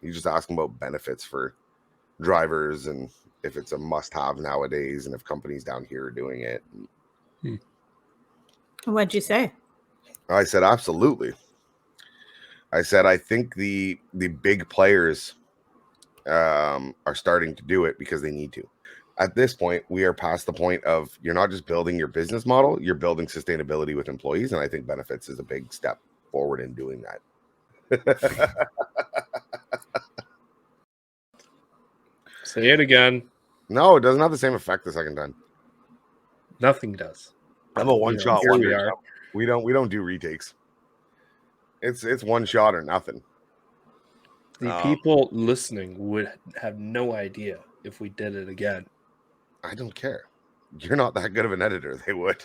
You just ask them about benefits for drivers and if it's a must-have nowadays, and if companies down here are doing it. What'd you say? I said absolutely. I said I think the big players are starting to do it because they need to. At this point, we are past the point of you're not just building your business model, you're building sustainability with employees, and I think benefits is a big step forward in doing that. Say it again. No, it doesn't have the same effect the second time. Nothing does. I'm a one-shot wonder. We are. We don't do retakes. It's one shot or nothing. The people listening would have no idea if we did it again. I don't care. You're not that good of an editor. They would.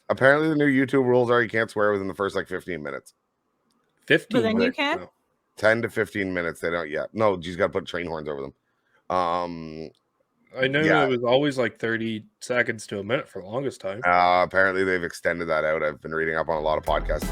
Apparently, the new YouTube rules are you can't swear within the first 15 minutes. 15 But then minutes. you can? No. 10 to 15 minutes. They don't yet. No, you got to put train horns over them. I know it was always 30 seconds to a minute for the longest time. Apparently, they've extended that out. I've been reading up on a lot of podcasts.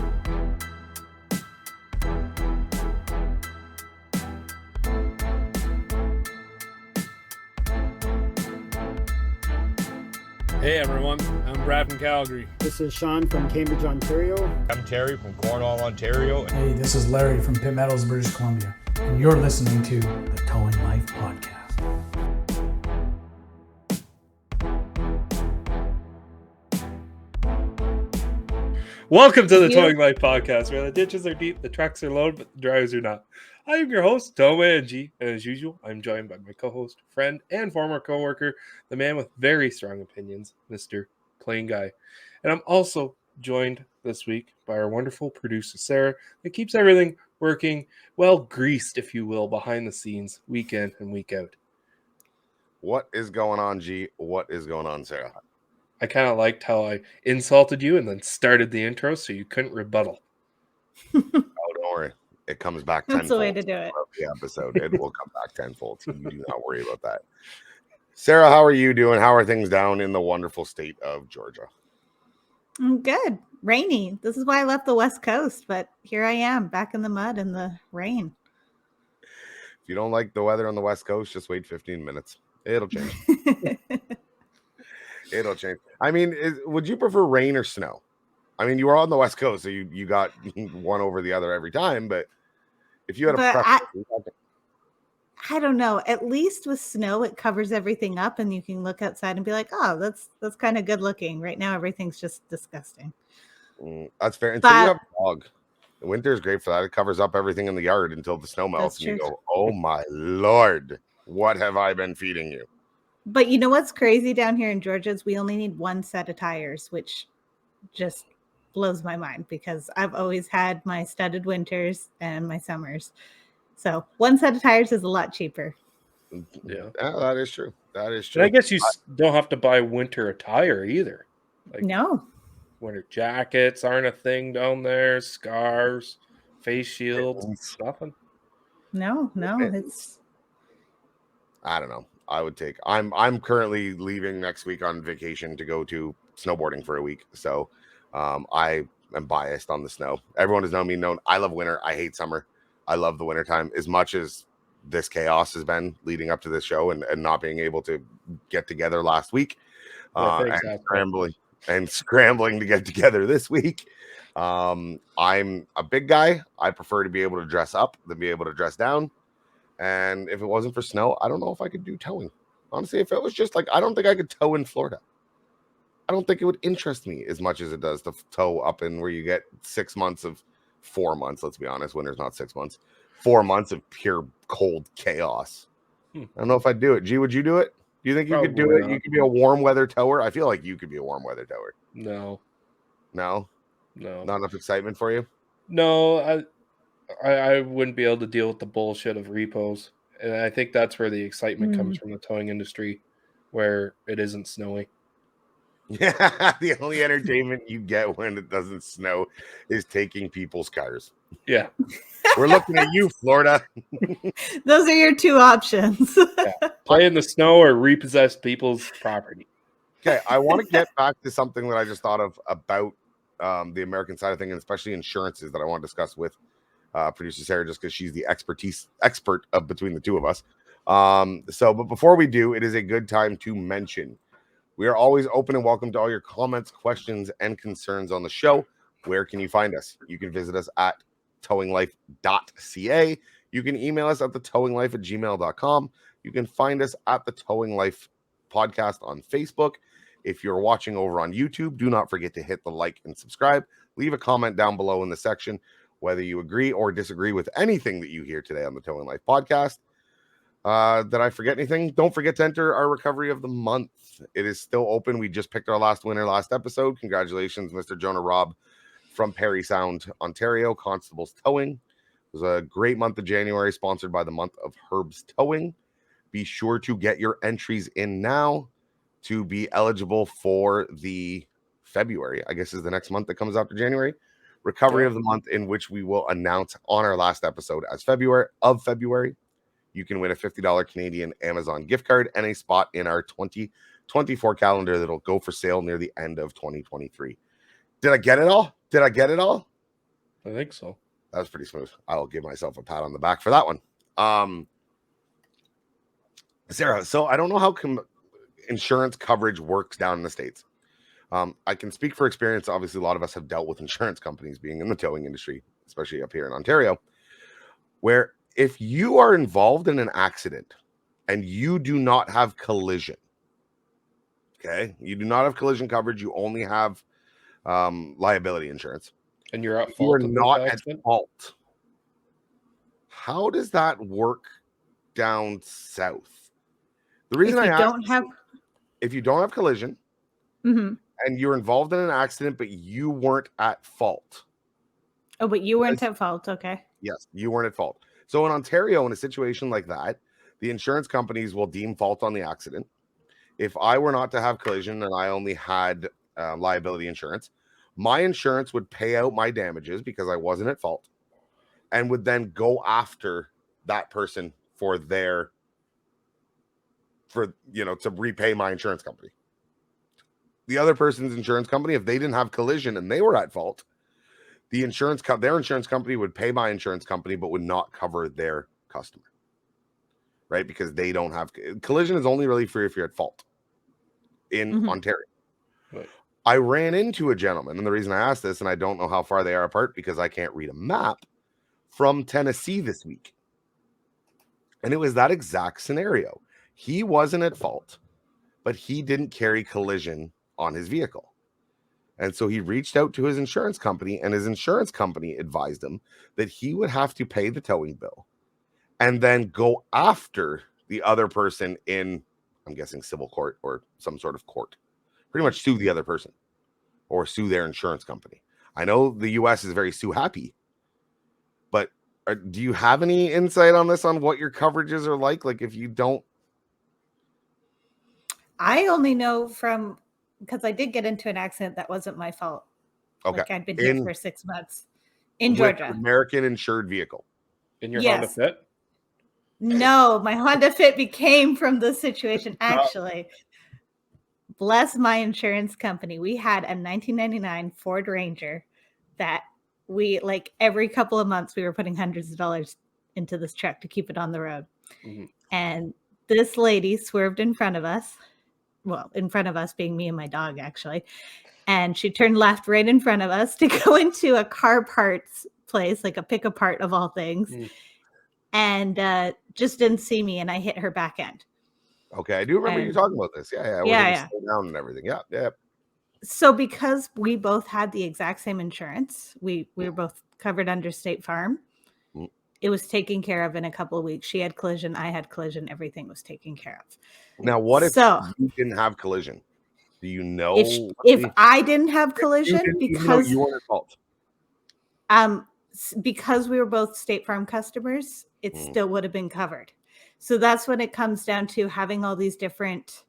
Hey everyone, I'm Brad from Calgary. This is Sean from Cambridge, Ontario. I'm Terry from Cornwall, Ontario. Hey, this is Larry from Pitt Meadows, British Columbia, and you're listening to the Towing Life podcast. Welcome to the Towing Life podcast, where the ditches are deep, the trucks are low, but the drivers are not. I am your host, TowManG, and as usual, I'm joined by my co-host, friend, and former co-worker, the man with very strong opinions, Mr. PlainGuy. And I'm also joined this week by our wonderful producer, Sarah, that keeps everything working, well, greased, if you will, behind the scenes, week in and week out. What is going on, G? What is going on, Sarah? I kind of liked how I insulted you and then started the intro so you couldn't rebuttal. Oh, don't worry. It comes back tenfold. That's the way to do it. The episode. It will come back tenfold. So you do not worry about that. Sarah, how are you doing? How are things down in the wonderful state of Georgia? I'm good. Rainy. This is why I left the West Coast, but here I am back in the mud and the rain. If you don't like the weather on the West Coast, just wait 15 minutes. It'll change. It'll change. I mean, would you prefer rain or snow? I mean, you were on the West Coast, so you got one over the other every time. But if you had a preference, I don't know. At least with snow, it covers everything up, and you can look outside and be like, "Oh, that's kind of good looking." Right now, everything's just disgusting. That's fair. Until you have a dog, the winter is great for that. It covers up everything in the yard until the snow melts, and you go, "Oh my Lord, what have I been feeding you?" But you know what's crazy down here in Georgia is we only need one set of tires, which just blows my mind because I've always had my studded winters and my summers. So one set of tires is a lot cheaper. Yeah, that is true. That is true. And I guess you don't have to buy winter attire either. No. Winter jackets aren't a thing down there. Scarves, face shields, nothing. No, it's. I don't know. I would take. I'm currently leaving next week on vacation to go to snowboarding for a week. So I am biased on the snow. Everyone has known me. I love winter. I hate summer. I love the winter time as much as this chaos has been leading up to this show and not being able to get together last week. And scrambling to get together this week. I'm a big guy. I prefer to be able to dress up than be able to dress down. And if it wasn't for snow, I don't know if I could do towing. Honestly, if it was just I don't think I could tow in Florida. I don't think it would interest me as much as it does to tow up in where you get 4 months. Let's be honest. Winter's not 6 months. 4 months of pure cold chaos. I don't know if I'd do it. G, would you do it? Do you think you could do it? You could be a warm weather tower. I feel like you could be a warm weather tower. No. Not enough excitement for you. No, I wouldn't be able to deal with the bullshit of repos. And I think that's where the excitement comes from the towing industry, where it isn't snowy. Yeah, the only entertainment you get when it doesn't snow is taking people's cars. Yeah. We're looking at you, Florida. Those are your two options. Play in the snow or repossess people's property. Okay, I want to get back to something that I just thought of about the American side of things, and especially insurances that I want to discuss with producer Sarah, just because she's the expert of between the two of us. But before we do, it is a good time to mention we are always open and welcome to all your comments, questions, and concerns on the show. Where can you find us? You can visit us at towinglife.ca. You can email us at thetowinglife@gmail.com. You can find us at the Towing Life podcast on Facebook. If you're watching over on YouTube, do not forget to hit the like and subscribe. Leave a comment down below in the section, whether you agree or disagree with anything that you hear today on the Towing Life podcast. Did I forget anything? Don't forget to enter our recovery of the month. It is still open. We just picked our last winner last episode. Congratulations, Mr. Jonah Robb from Perry Sound, Ontario, Constables Towing. It was a great month of January, sponsored by the month of Herbs Towing. Be sure to get your entries in now to be eligible for the February, I guess is the next month that comes after January, recovery of the month, in which we will announce on our last episode as February. You can win a $50 Canadian Amazon gift card and a spot in our 2024 calendar that'll go for sale near the end of 2023. Did I get it all? I think so. That was pretty smooth. I'll give myself a pat on the back for that one. Sarah, so I don't know how insurance coverage works down in the States. I can speak for experience. Obviously, a lot of us have dealt with insurance companies being in the towing industry, especially up here in Ontario, where if you are involved in an accident and you do not have collision, okay, you do not have collision coverage, you only have liability insurance, and you're at you fault. are not at fault. How does that work down south? The reason I ask, if you don't have collision and you're involved in an accident, but you weren't at fault. Oh, but you weren't at fault. Okay. Yes, you weren't at fault. So in Ontario, in a situation like that, the insurance companies will deem fault on the accident. If I were not to have collision and I only had liability insurance, my insurance would pay out my damages because I wasn't at fault and would then go after that person to repay my insurance company. The other person's insurance company, if they didn't have collision and they were at fault, their insurance company would pay my insurance company, but would not cover their customer, right? Because they don't have collision is only really free if you're at fault in Ontario. Right. I ran into a gentleman, and the reason I asked this, and I don't know how far they are apart because I can't read a map, from Tennessee this week. And it was that exact scenario. He wasn't at fault, but he didn't carry collision on his vehicle. And so he reached out to his insurance company, and his insurance company advised him that he would have to pay the towing bill and then go after the other person in, I'm guessing, civil court or some sort of court. Pretty much sue the other person or sue their insurance company. I know the U.S. is very sue happy, but do you have any insight on this, on what your coverages are like? Like if you don't? I only know because I did get into an accident that wasn't my fault. Okay. Like I'd been here for 6 months in Georgia. American insured vehicle. In your Honda Fit? No, my Honda Fit became from this situation. Actually, bless my insurance company. We had a 1999 Ford Ranger that we, like, every couple of months, we were putting hundreds of dollars into this truck to keep it on the road. And this lady swerved in front of us. Well, in front of us being me and my dog, actually. And she turned left right in front of us to go into a car parts place, like a pick apart of all things. And just didn't see me, and I hit her back end. Okay, I do remember you talking about this. Yeah. Slow down and everything. Yeah. So because we both had the exact same insurance, we were both covered under State Farm. It was taken care of in a couple of weeks. She had collision, I had collision, everything was taken care of. Now, what if you didn't have collision? Do you know if I didn't have collision because you weren't at fault? Because we were both State Farm customers, it still would have been covered. So that's when it comes down to having all these different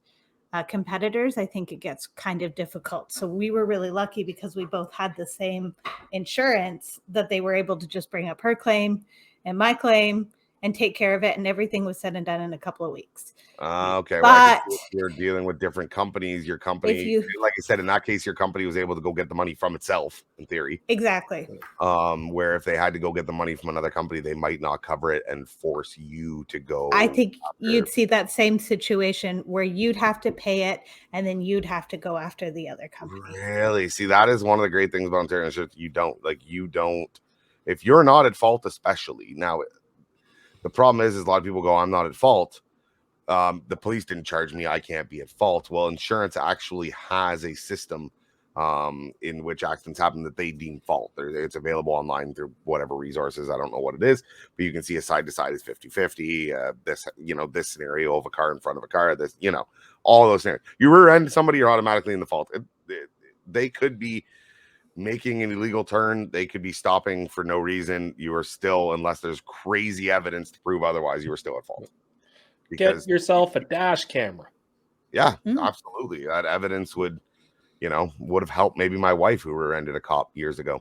competitors. I think it gets kind of difficult. So we were really lucky because we both had the same insurance that they were able to just bring up her claim and my claim and take care of it, and everything was said and done in a couple of weeks. Okay. Well, I But think if you're dealing with different companies. Your company, if you like I said, in that case, your company was able to go get the money from itself, in theory. exactly, Where if they had to go get the money from another company, they might not cover it and force you to go. I think after. you'd see that same situation where you'd have to pay it, and then you'd have to go after the other company. Really? See, that is one of the great things about Ontario insurance. You don't, if you're not at fault, especially now. The problem is a lot of people go, I'm not at fault. The police didn't charge me. I can't be at fault. Well, insurance actually has a system in which accidents happen that they deem fault. It's available online through whatever resources. I don't know what it is, but you can see a side to side is 50-50. This scenario of a car in front of a car, all those scenarios. You rear end somebody, you're automatically in the fault. They could be making an illegal turn. They could be stopping for no reason. You are still, unless there's crazy evidence to prove otherwise, you are still at fault. Get yourself a dash camera. Yeah, absolutely. That evidence would have helped maybe my wife, who rear-ended a cop years ago.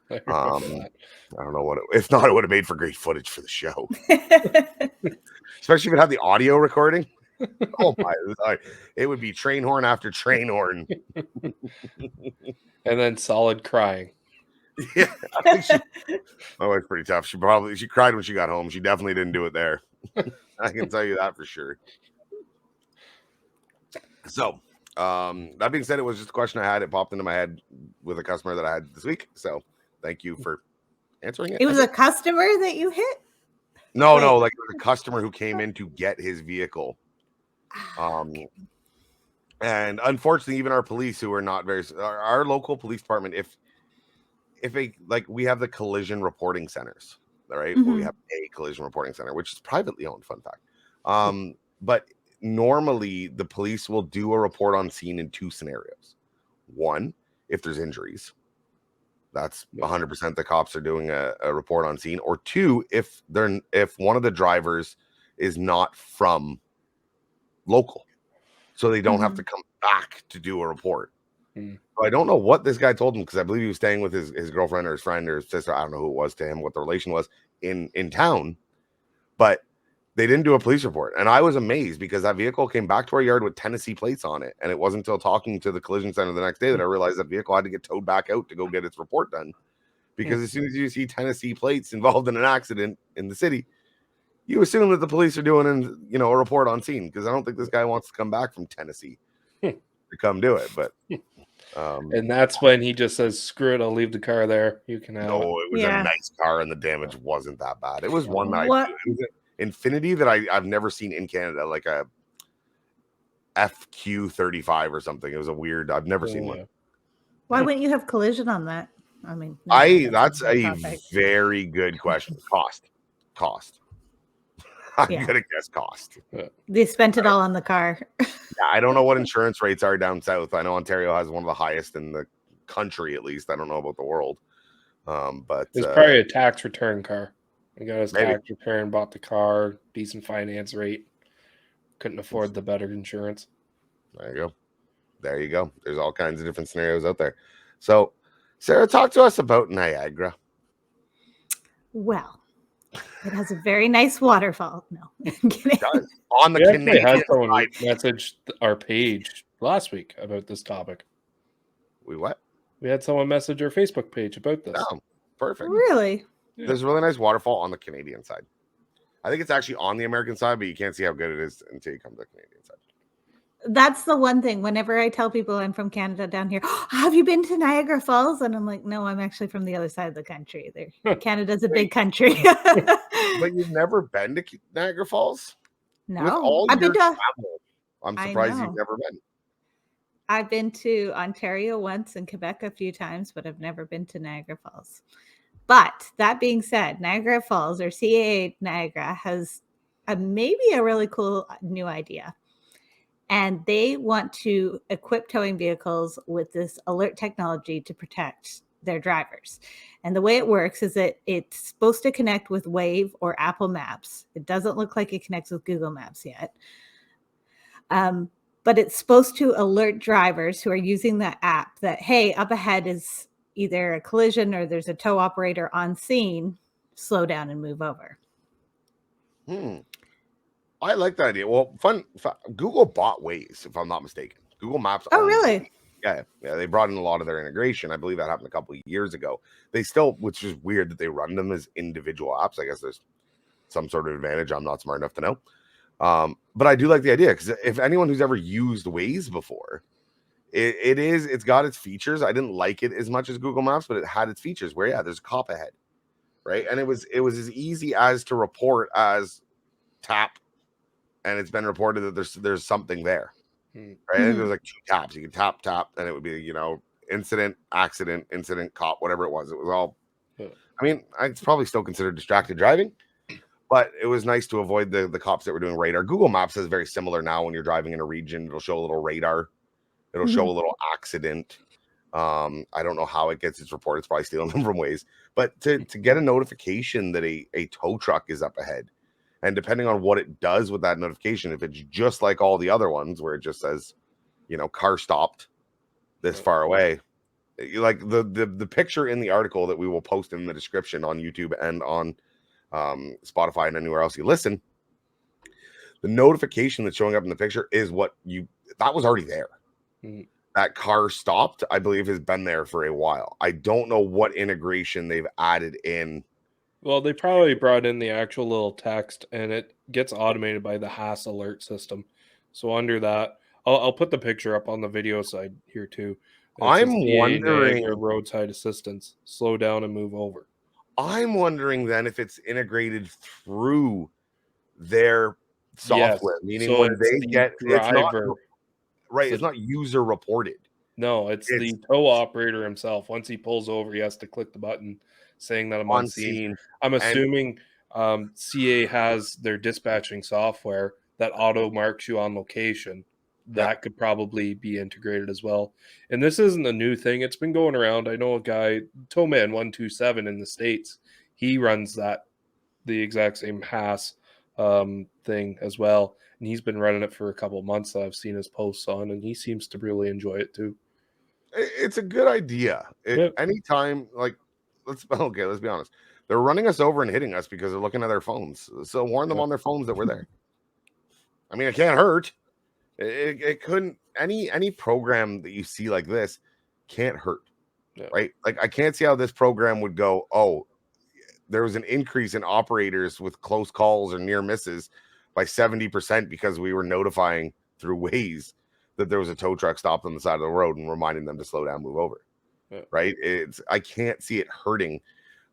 I don't know what if not, it would have made for great footage for the show. Especially if it had the audio recording. Oh my, it would be train horn after train horn. And then solid crying. Yeah, my wife's pretty tough. She cried when she got home. She definitely didn't do it there. I can tell you that for sure. So, that being said, it was just a question I had. It popped into my head with a customer that I had this week. So, thank you for answering it. It was a customer that you hit? No, like it was a customer who came in to get his vehicle. And unfortunately, even our police, who are not our local police department, if we have the collision reporting centers, all right? Mm-hmm. Well, we have a collision reporting center, which is privately owned, fun fact. But normally the police will do a report on scene in two scenarios. One, if there's injuries, that's 100% the cops are doing a report on scene. Or two, if one of the drivers is not from local, so they don't have to come back to do a report. So I don't know what this guy told him, because I believe he was staying with his girlfriend or his friend or his sister. I don't know who it was to him, what the relation was in town, but they didn't do a police report. And I was amazed, because that vehicle came back to our yard with Tennessee plates on it. And it wasn't until talking to the collision center the next day that I realized that vehicle had to get towed back out to go get its report done. Because as soon as you see Tennessee plates involved in an accident in the city, you assume that the police are doing a report on scene, because I don't think this guy wants to come back from Tennessee to come do it. But and that's when he just says, screw it, I'll leave the car there. You can have it was a nice car, and the damage wasn't that bad. It was one that it was an Infinity that I've never seen in Canada, like a FQ35 or something. It was a weird, I've never seen one. Why wouldn't you have collision on that? I mean, that's a very good question. Cost. I'm gonna guess cost. They spent it all on the car. I don't know what insurance rates are down south. I know Ontario has one of the highest in the country, at least. I don't know about the world. But it's probably a tax return car. He got his tax return, bought the car, decent finance rate. Couldn't afford the better insurance. There you go. There's all kinds of different scenarios out there. So, Sarah, talk to us about Niagara. Well, it has a very nice waterfall. No, I'm kidding. On the Canadian had someone message our page last week about this topic. We had someone message our Facebook page about this. Oh, perfect. Really? Yeah. There's a really nice waterfall on the Canadian side. I think it's actually on the American side, but you can't see how good it is until you come to the Canadian side. That's the one thing. Whenever I tell people I'm from Canada down here, have you been to Niagara Falls? And I'm like, no, I'm actually from the other side of the country. Canada's a big country. But you've never been to Niagara Falls? No. I've been to travel. I'm surprised you've never been. I've been to Ontario once and Quebec a few times, but I've never been to Niagara Falls. But that being said, Niagara Falls, or CAA Niagara, has maybe a really cool new idea. And they want to equip towing vehicles with this alert technology to protect their drivers. And the way it works is that it's supposed to connect with Wave or Apple Maps. It doesn't look like it connects with Google Maps yet. But it's supposed to alert drivers who are using that app that, hey, up ahead is either a collision or there's a tow operator on scene, slow down and move over. I like that idea. Well, Google bought Waze, if I'm not mistaken. Google Maps. Oh, owns really? Waze. Yeah. They brought in a lot of their integration. I believe that happened a couple of years ago. They still, which is weird that they run them as individual apps. I guess there's some sort of advantage. I'm not smart enough to know. But I do like the idea, because if anyone who's ever used Waze before, it's got its features. I didn't like it as much as Google Maps, but it had its features where, there's a cop ahead, right? And it was as easy as to report as tap, and it's been reported that there's something there, right? I think there's like 2 taps. You can tap, and it would be, incident, accident, incident, cop, whatever it was. It was all, I mean, it's probably still considered distracted driving, but it was nice to avoid the cops that were doing radar. Google Maps is very similar now. When you're driving in a region, it'll show a little radar. It'll show a little accident. I don't know how it gets its report. It's probably stealing them from Waze. But to get a notification that a tow truck is up ahead, and depending on what it does with that notification, if it's just like all the other ones where it just says, car stopped this far away, like the picture in the article that we will post in the description on YouTube and on Spotify and anywhere else you listen, the notification that's showing up in the picture is that was already there. That car stopped, I believe, has been there for a while. I don't know what integration they've added in. Well, they probably brought in the actual little text, and it gets automated by the HAAS alert system. So under that, I'll put the picture up on the video side here too. I'm wondering, roadside assistance, slow down and move over. I'm wondering then if it's integrated through their software, meaning so when they get driver, it's not user reported. No, it's the tow operator himself. Once he pulls over, he has to click the button saying that I'm on scene. I'm assuming CA has their dispatching software that auto marks you on location. That could probably be integrated as well. And this isn't a new thing. It's been going around. I know a guy, TowManG 127 in the States. He runs the exact same HAAS thing as well. And he's been running it for a couple of months that I've seen his posts on, and he seems to really enjoy it too. It's a good idea. Anytime, like, let's be honest. They're running us over and hitting us because they're looking at their phones. So warn them on their phones that we're there. I mean, it can't hurt. It couldn't. Any program that you see like this can't hurt, right? Like, I can't see how this program would go, oh, there was an increase in operators with close calls or near misses by 70% because we were notifying through Waze that there was a tow truck stopped on the side of the road and reminding them to slow down, move over. Right? I can't see it hurting.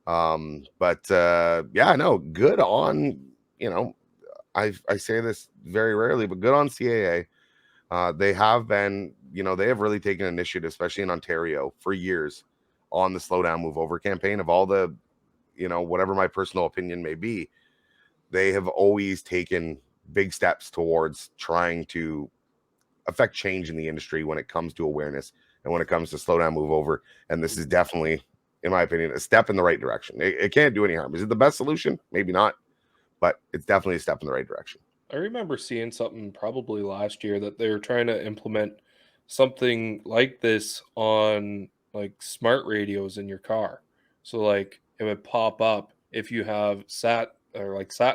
But good on, I say this very rarely, but good on CAA. They have been, they have really taken initiative, especially in Ontario, for years on the slow down, move over campaign. Of all the, whatever my personal opinion may be, they have always taken big steps towards trying to affect change in the industry when it comes to awareness and when it comes to slow down, move over. And this is definitely, in my opinion, a step in the right direction. It can't do any harm. Is it the best solution? Maybe not, but it's definitely a step in the right direction. I remember seeing something probably last year that they were trying to implement something like this on like smart radios in your car. So like it would pop up if you have sat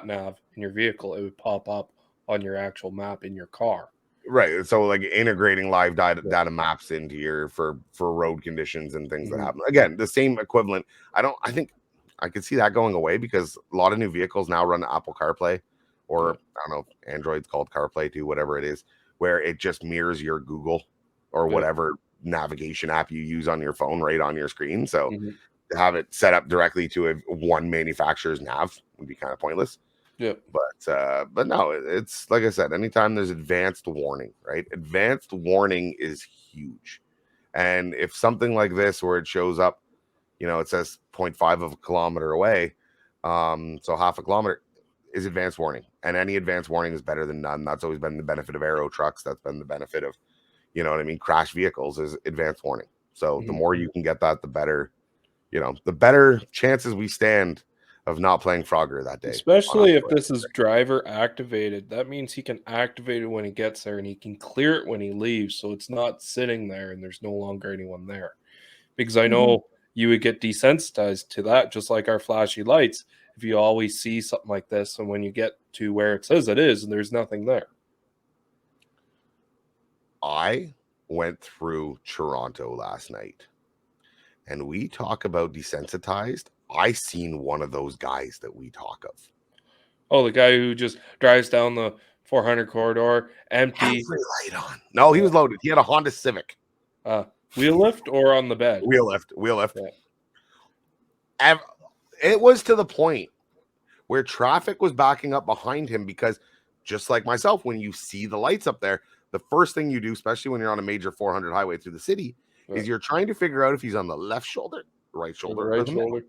nav in your vehicle, it would pop up on your actual map in your car. Right. So like integrating live data maps into your for road conditions and things that happen. Again, the same equivalent. I think I could see that going away because a lot of new vehicles now run Apple CarPlay, or I don't know, Android's called CarPlay too, whatever it is, where it just mirrors your Google or whatever navigation app you use on your phone right on your screen. So to have it set up directly to one manufacturer's nav would be kind of pointless. Yeah, but no, it's like I said, anytime there's advanced warning, right? Advanced warning is huge. And if something like this, where it shows up, it says 0.5 of a kilometer away, so half a kilometer is advanced warning, and any advanced warning is better than none. That's always been the benefit of aero trucks. That's been the benefit of, crash vehicles is advanced warning. So the more you can get that, the better, the better chances we stand of not playing Frogger that day. Especially if this is driver activated. That means he can activate it when he gets there and he can clear it when he leaves. So it's not sitting there and there's no longer anyone there. Because I know you would get desensitized to that, just like our flashy lights. if you always see something like this, and when you get to where it says it is, and there's nothing there. I went through Toronto last night, and we talk about desensitized. I seen one of those guys that we talk of. Oh, the guy who just drives down the 400 corridor, empty. Every light on. No, he was loaded. He had a Honda Civic. Wheel lift or on the bed? Wheel lift. Yeah. It was to the point where traffic was backing up behind him because, just like myself, when you see the lights up there, the first thing you do, especially when you're on a major 400 highway through the city, is you're trying to figure out if he's on the left shoulder, right shoulder, or the middle.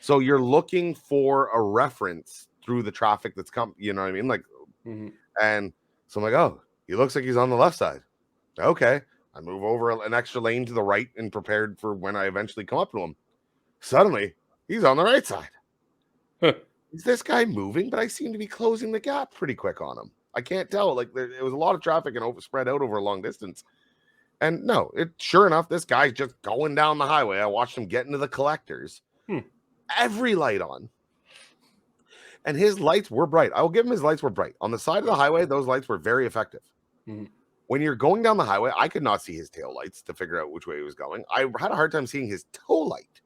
So you're looking for a reference through the traffic that's come. You know what I mean? Like, and so I'm like, oh, he looks like he's on the left side. Okay. I move over an extra lane to the right and prepared for when I eventually come up to him. Suddenly, he's on the right side. Is this guy moving? But I seem to be closing the gap pretty quick on him. I can't tell. Like, it was a lot of traffic and spread out over a long distance. And no, sure enough, this guy's just going down the highway. I watched him get into the collectors. Every light on. And his lights were bright. I will give him his lights were bright. On the side of the highway, those lights were very effective. When you're going down the highway, I could not see his tail lights to figure out which way he was going. I had a hard time seeing his toe light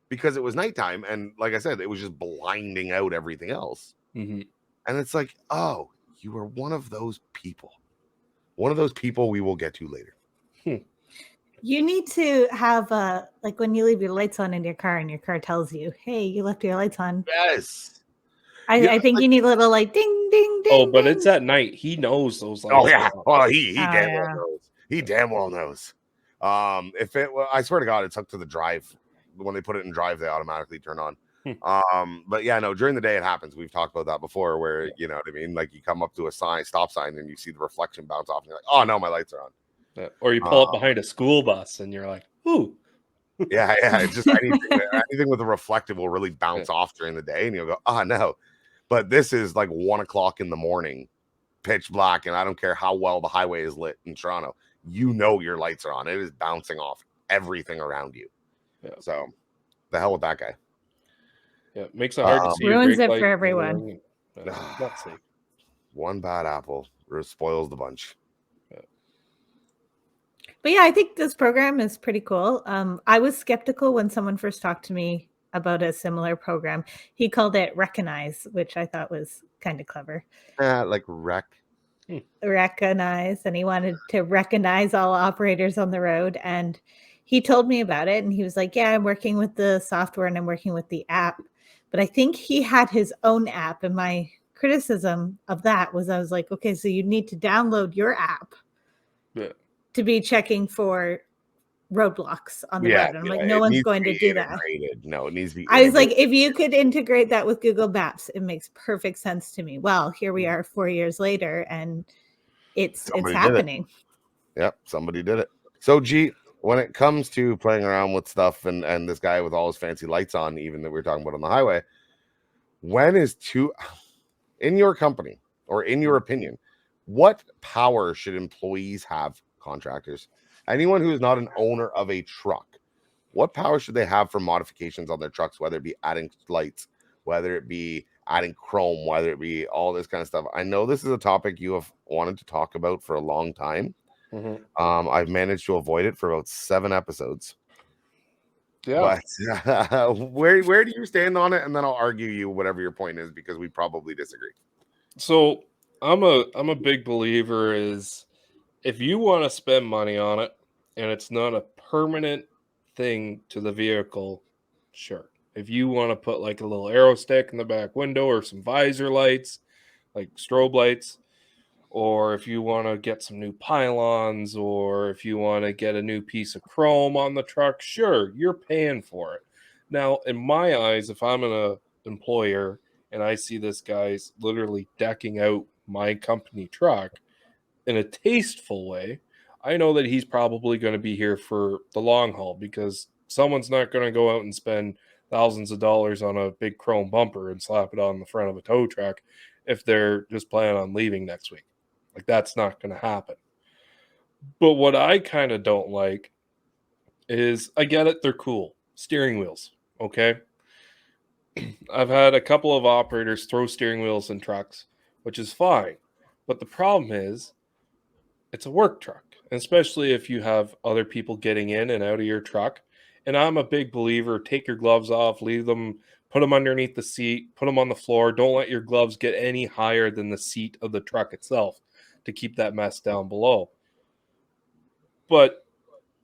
because it was nighttime. And like I said, it was just blinding out everything else. And it's like, oh, you were one of those people. One of those people we will get to later. You need to have like when you leave your lights on in your car and your car tells you, hey, you left your lights on. Yes. I think you need a little like ding, ding, ding. Oh, but ding. it's at night. He knows those lights. Oh, yeah. Well, he damn yeah. well knows. He damn well knows. If it, well, I swear to God, it's hooked to the drive. When they put it in drive, they automatically turn on. But yeah, no, during the day it happens. We've talked about that before where, you know what I mean? Like you come up to a stop sign and you see the reflection bounce off and you're like, oh no, my lights are on. Yeah. Or you pull up behind a school bus and you're like, ooh. Yeah. It's just anything with a reflective will really bounce off during the day and you'll go, oh no. But this is like 1 o'clock in the morning, pitch black, and I don't care how well the highway is lit in Toronto. You know your lights are on. It is bouncing off everything around you. Yeah. So the hell with that guy. Yeah, it makes it hard to see. Ruins it for everyone. Not safe. One bad apple spoils the bunch. But yeah, I think this program is pretty cool. I was skeptical when someone first talked to me about a similar program. He called it Recognize, which I thought was kind of clever. Like Recognize, and he wanted to recognize all operators on the road. And he told me about it, and he was like, yeah, I'm working with the software and I'm working with the app. But I think he had his own app, and my criticism of that was I was like, okay, so you need to download your app to be checking for roadblocks on the road. And I'm like, no one's going to do that. No, it needs to be. I was like, if you could integrate that with Google Maps, it makes perfect sense to me. Well, here we are 4 years later, and it's happening. Yep, somebody did it. So, G, when it comes to playing around with stuff and this guy with all his fancy lights on, even that we were talking about on the highway, when is in your company or in your opinion, what power should employees have, contractors, anyone who is not an owner of a truck, what power should they have for modifications on their trucks, whether it be adding lights, whether it be adding chrome, whether it be all this kind of stuff? I know this is a topic you have wanted to talk about for a long time. I've managed to avoid it for about 7 episodes. Yeah. But where do you stand on it? And then I'll argue you whatever your point is, because we probably disagree. So I'm a big believer is if you want to spend money on it and it's not a permanent thing to the vehicle, sure. If you want to put like a little arrow stick in the back window or some visor lights, like strobe lights, or if you want to get some new pylons, or if you want to get a new piece of chrome on the truck, sure, you're paying for it. Now, in my eyes, if I'm an employer and I see this guy's literally decking out my company truck in a tasteful way, I know that he's probably going to be here for the long haul, because someone's not going to go out and spend thousands of dollars on a big chrome bumper and slap it on the front of a tow truck if they're just planning on leaving next week. Like, that's not going to happen. But what I kind of don't like is, I get it, they're cool. Steering wheels, okay? I've had a couple of operators throw steering wheels in trucks, which is fine. But the problem is, it's a work truck, especially if you have other people getting in and out of your truck. And I'm a big believer, take your gloves off, leave them, put them underneath the seat, put them on the floor. Don't let your gloves get any higher than the seat of the truck itself to keep that mess down below. But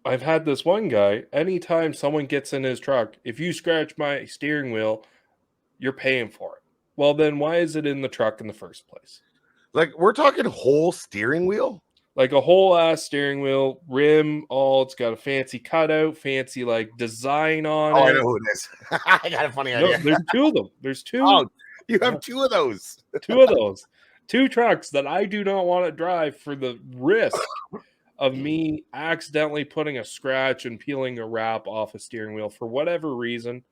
I've had this one guy, anytime someone gets in his truck, if you scratch my steering wheel, you're paying for it. Well, then why is it in the truck in the first place? Like, we're talking whole steering wheel? Like a whole ass steering wheel, rim, it's got a fancy cutout, fancy like design on it. I know who it is. I got a funny idea. No, there's two of them. There's two. Oh, you have two of those. Two of those. Two trucks that I do not want to drive for the risk of me accidentally putting a scratch and peeling a wrap off a steering wheel for whatever reason,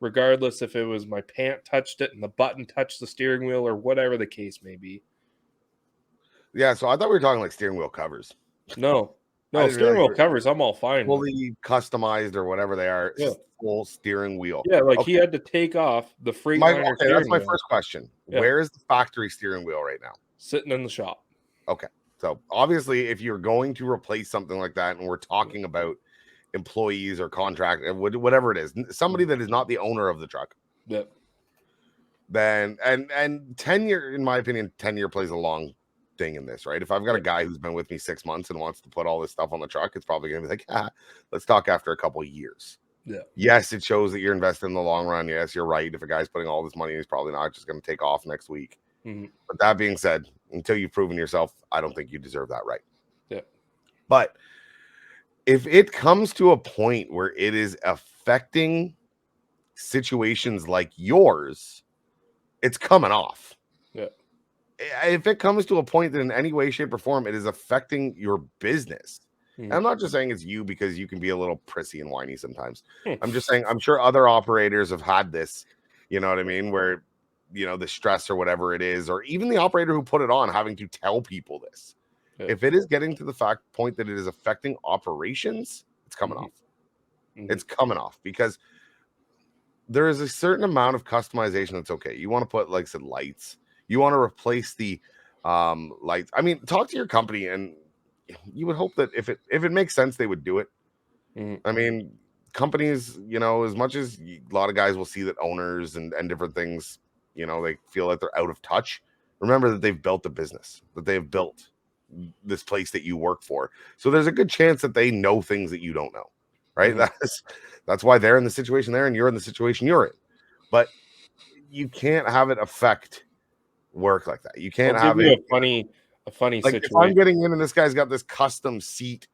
regardless if it was my pant touched it and the button touched the steering wheel or whatever the case may be. Yeah, so I thought we were talking like steering wheel covers. No, steering wheel covers, I'm all fine with. Fully customized or whatever they are, full steering wheel. Yeah, like he had to take off the Freightliner steering that's my wheel. first question. Yeah. Where is the factory steering wheel right now? Sitting in the shop. Okay. So obviously, if you're going to replace something like that, and we're talking about employees or contract, whatever it is, somebody that is not the owner of the truck. Yep. Then and 10 year, in my opinion, 10-year plays a long thing in this, right? If I've got a guy who's been with me 6 months and wants to put all this stuff on the truck, it's probably gonna be like, let's talk after a couple of years. Yeah. Yes, it shows that you're investing in the long run. Yes, you're right. If a guy's putting all this money, he's probably not just going to take off next week. Mm-hmm. But that being said, until you've proven yourself, I don't think you deserve that right. Yeah. But if it comes to a point where it is affecting situations like yours, it's coming off. Yeah. If it comes to a point that in any way, shape, or form, it is affecting your business. Mm-hmm. I'm not just saying it's you because you can be a little prissy and whiny sometimes. I'm just saying I'm sure other operators have had this, you know what I mean, where, you know, the stress or whatever it is, or even the operator who put it on having to tell people this. Yeah. If it is getting to the point that it is affecting operations, it's coming off. Mm-hmm. It's coming off because there is a certain amount of customization that's okay. You want to put, like I said, lights. You want to replace the lights. I mean, talk to your company, and you would hope that if it makes sense, they would do it. Mm-hmm. I mean, companies, you know, as much as a lot of guys will see that owners and different things, you know, they feel like they're out of touch. Remember that they've built a business, that they've built this place that you work for. So there's a good chance that they know things that you don't know, right? Mm-hmm. That's why they're in the situation they're in, you're in the situation you're in. But you can't have it affect work like that. You can't have it a funny like situation. If I'm getting in and this guy's got this custom seat,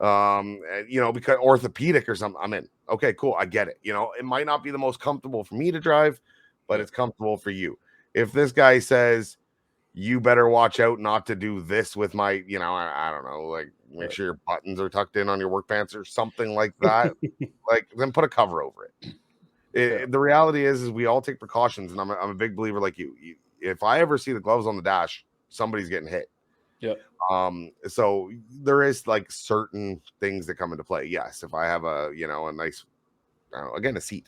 you know, because orthopedic or something, I'm in. Okay, cool. I get it. You know, it might not be the most comfortable for me to drive, but it's comfortable for you. If this guy says, you better watch out not to do this with my, you know, I don't know, like make sure your buttons are tucked in on your work pants or something like that, like then put a cover over it. The reality is we all take precautions, and I'm a big believer like you. If I ever see the gloves on the dash, somebody's getting hit. Yeah. So there is like certain things that come into play. Yes, if I have a nice, again, a seat,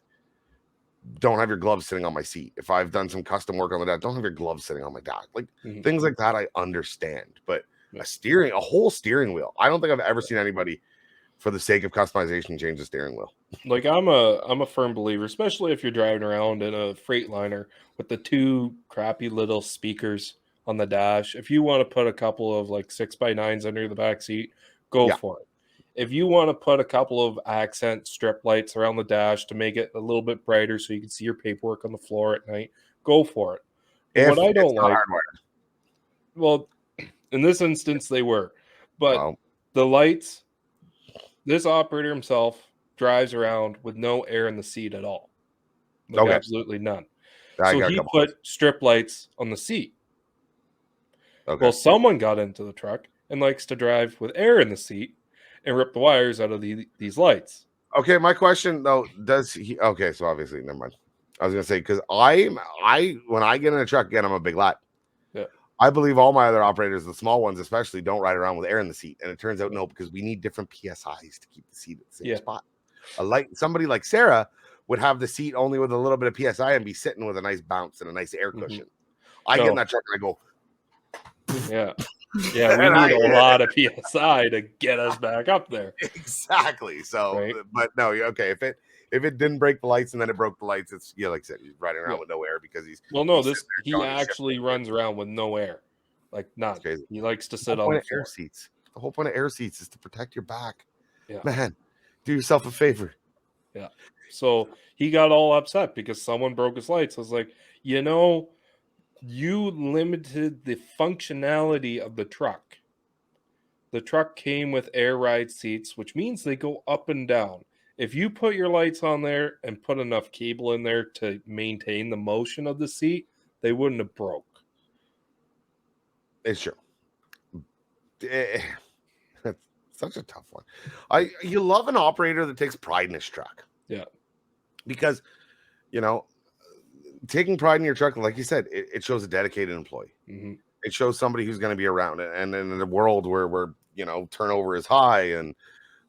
don't have your gloves sitting on my seat. If I've done some custom work on the dash, don't have your gloves sitting on my dash. Like things like that, I understand. But a whole steering wheel, I don't think I've ever seen anybody, for the sake of customization, change the steering wheel. Like I'm a firm believer, especially if you're driving around in a Freightliner with the two crappy little speakers on the dash. If you want to put a couple of like 6x9s under the back seat, go for it. If you want to put a couple of accent strip lights around the dash to make it a little bit brighter so you can see your paperwork on the floor at night, go for it. What I don't like, well, in this instance they were, but the lights, this operator himself drives around with no air in the seat at all. Like absolutely none. So he put strip lights on the seat. Well, someone got into the truck and likes to drive with air in the seat and rip the wires out of these lights. Okay, my question though, does he? Okay, so obviously, never mind. I was gonna say, because I when I get in a truck, again, I'm a big lad. Yeah. I believe all my other operators, the small ones especially, don't ride around with air in the seat, and it turns out no, because we need different PSIs to keep the seat at the same spot. Somebody like Sarah would have the seat only with a little bit of PSI and be sitting with a nice bounce and a nice air cushion. I get in that truck and I go, Yeah, we need a lot of PSI to get us back up there. Exactly. So, Right. But no, okay. If it didn't break the lights and then it broke the lights, it's like I said, he's riding around with no air because he's he actually runs around with no air, like none. He likes to sit on the floor. Air seats. The whole point of air seats is to protect your back. Yeah, man, do yourself a favor. Yeah. So he got all upset because someone broke his lights. I was like, you limited the functionality of the truck. The truck came with air ride seats, which means they go up and down. If you put your lights on there and put enough cable in there to maintain the motion of the seat, they wouldn't have broke. It's true. That's such a tough one. You love an operator that takes pride in his truck. Yeah. Because, taking pride in your truck, like you said, it shows a dedicated employee. Mm-hmm. It shows somebody who's going to be around it. And in a world where turnover is high and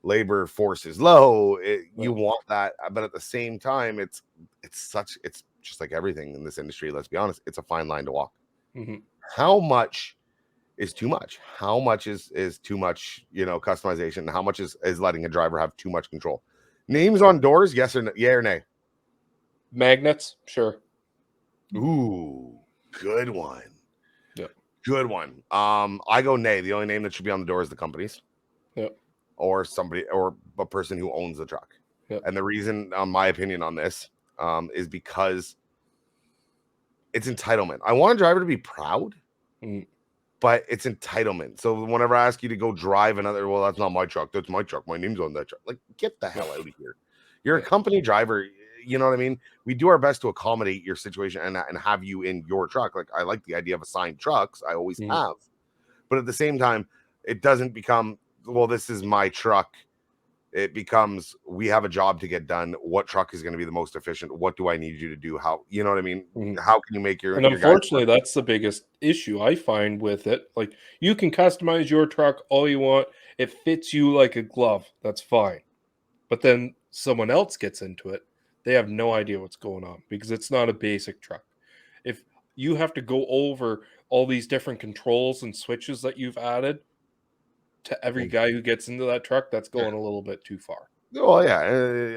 labor force is low, you want that. But at the same time, it's just like everything in this industry. Let's be honest, it's a fine line to walk. Mm-hmm. How much is too much? How much is too much, customization? How much is letting a driver have too much control? Names on doors, yes or no, yeah or nay? Magnets, sure. Ooh, good one. Yep. Good one. I go nay. The only name that should be on the door is the company's. Yep. Or somebody or a person who owns the truck. Yep. And the reason, my opinion on this, is because it's entitlement. I want a driver to be proud, but it's entitlement. So whenever I ask you to go drive another, well, that's not my truck. That's my truck. My name's on that truck. Like, get the hell out of here. You're a company driver. You know what I mean? We do our best to accommodate your situation and have you in your truck. Like, I like the idea of assigned trucks. I always have. But at the same time, it doesn't become, well, this is my truck. It becomes, we have a job to get done. What truck is going to be the most efficient? What do I need you to do? How, you know what I mean? How can you make your... And unfortunately, that's the biggest issue I find with it. Like, you can customize your truck all you want. It fits you like a glove. That's fine. But then someone else gets into it. They have no idea what's going on because it's not a basic truck. If you have to go over all these different controls and switches that you've added to every guy who gets into that truck, that's going a little bit too far. Well, yeah,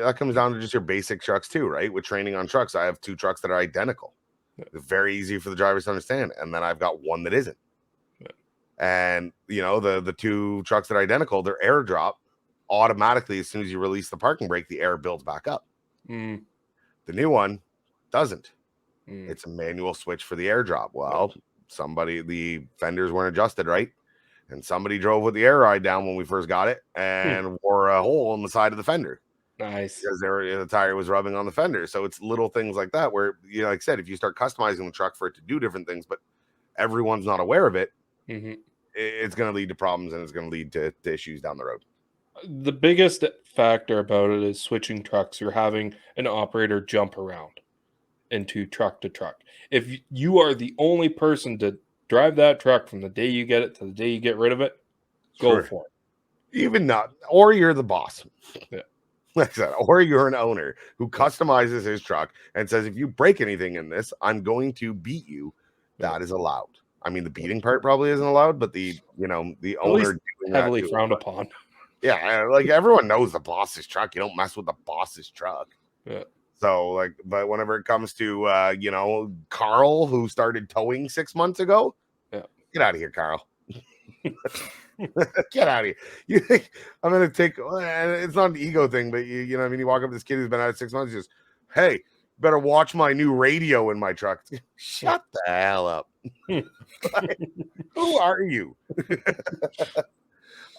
that comes down to just your basic trucks too, right? With training on trucks, I have 2 trucks that are identical. It's very easy for the drivers to understand. And then I've got one that isn't. And, the 2 trucks that are identical, they're airdrop automatically. As soon as you release the parking brake, the air builds back up. The new one doesn't. It's a manual switch for the airdrop. Well, the fenders weren't adjusted right. And somebody drove with the air ride down when we first got it and wore a hole in the side of the fender. Nice. Because the tire was rubbing on the fender. So it's little things like that where, like I said, if you start customizing the truck for it to do different things, but everyone's not aware of it, it's going to lead to problems and it's going to lead to issues down the road. The biggest factor about it is switching trucks. You're having an operator jump around into truck to truck. If you are the only person to drive that truck from the day you get it to the day you get rid of it, go for it. Even not, or you're the boss. Yeah. Like I said, or you're an owner who customizes his truck and says, if you break anything in this, I'm going to beat you. That is allowed. I mean, the beating part probably isn't allowed, but the owner heavily frowned upon. Yeah, like everyone knows the boss's truck. You don't mess with the boss's truck. Yeah. So, but whenever it comes to, Carl, who started towing 6 months ago, get out of here, Carl. Get out of here. You think I'm going to take, it's not an ego thing, but you know what I mean? You walk up to this kid who's been out 6 months, just, hey, better watch my new radio in my truck. Shut the hell up. Who are you?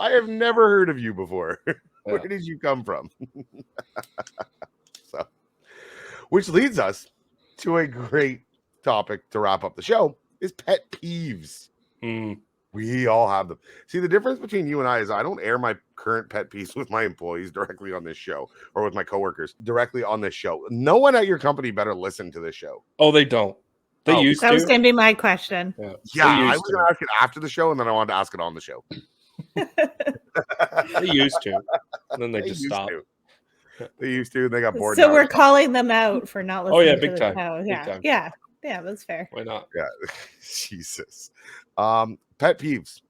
I have never heard of you before. Where did you come from? So, which leads us to a great topic to wrap up the show is pet peeves. We all have them. See, the difference between you and I is I don't air my current pet peeves with my employees directly on this show or with my coworkers directly on this show. No one at your company better listen to this show. Oh, they don't. They used to. That was going to be my question. Yeah, I was going to ask it after the show, and then I wanted to ask it on the show. They used to. And then they just stopped. They used to. They got bored. So now we're it's- calling them out for not Oh, yeah, listening big to the time. show. Big Yeah, time. yeah, that's fair. Why not? Yeah, Jesus. Pet peeves.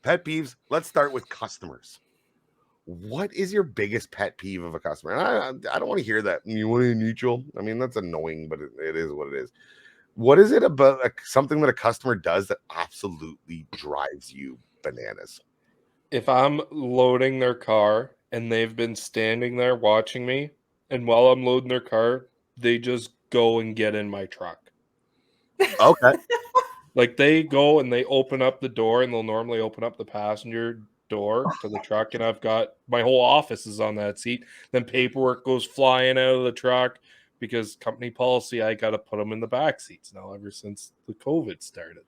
Pet peeves. Let's start with customers. What is your biggest pet peeve of a customer? And I don't want to hear that. You want to neutral? I mean, that's annoying, but it is what it is. What is it about something that a customer does that absolutely drives you bananas? If I'm loading their car and they've been standing there watching me, and while I'm loading their car, they just go and get in my truck. Okay. Like they go and they open up the door, and they'll normally open up the passenger door to the truck, and I've got my whole office is on that seat. Then paperwork goes flying out of the truck because company policy, I got to put them in the back seats now ever since the COVID started.